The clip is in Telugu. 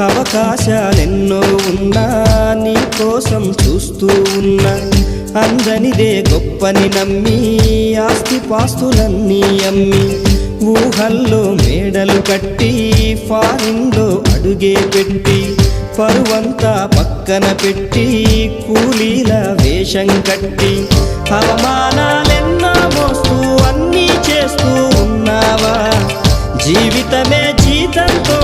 అవకాశాలెన్నో ఉన్నా నీ కోసం చూస్తూ ఉన్నా అందనిదే గొప్పని నమ్మి ఆస్తిపాస్తులన్నీ అమ్మి ఊహల్లో మేడలు కట్టి ఫారిన్లో అడుగే పెట్టి పరువంతా పక్కన పెట్టి కూలీల వేషం కట్టి అవమానాలెన్నో మోస్తూ అన్నీ చేస్తూ ఉన్నావా జీవితమే జీతంతో